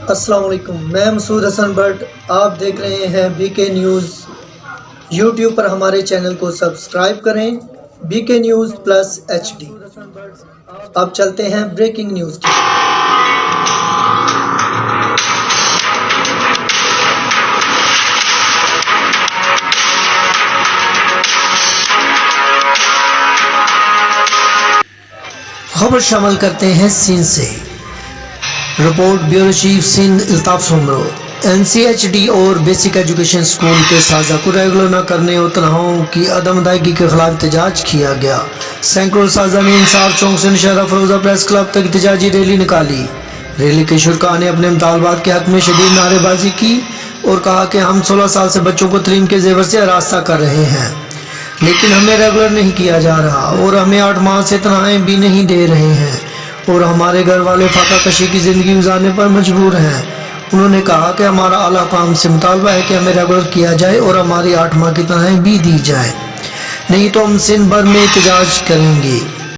السلام علیکم، میں مسعود حسن بٹ، آپ دیکھ رہے ہیں بی کے نیوز۔ یوٹیوب پر ہمارے چینل کو سبسکرائب کریں، بی کے نیوز پلس ایچ ڈی۔ اب چلتے ہیں بریکنگ نیوز کی۔ خبر شامل کرتے ہیں سندھ سے۔ Report bureau chief Sindh Altaf Soomro. NCHD اور بیسک ایجوکیشن اسکول کے سازہ کو ریگولر نہ کرنے اور تنخواہوں کی عدم ادائیگی کے خلاف احتجاج کیا گیا۔ سینکڑوں سازہ نے انصاف چوک سے نشہرہ فروزہ پریس کلب تک احتجاجی ریلی نکالی۔ ریلی کے شرکاء نے اپنے مطالبات کے حق میں شدید نعرے بازی کی اور کہا کہ ہم 16 سال سے بچوں کو تعلیم کے زیور سے ہراساں کر رہے ہیں، لیکن ہمیں ریگولر نہیں کیا جا رہا اور ہمیں 8 ماہ سے تنخواہیں بھی نہیں دے رہے ہیں اور ہمارے گھر والے فاقہ کشی کی زندگی گزارنے پر مجبور ہیں۔ انہوں نے کہا کہ ہمارا اعلیٰ حکام سے مطالبہ ہے کہ ہمیں ریگولر کیا جائے اور ہماری 8 ماہ کی تنخواہیں بھی دی جائیں، نہیں تو ہم سندھ بھر میں احتجاج کریں گے۔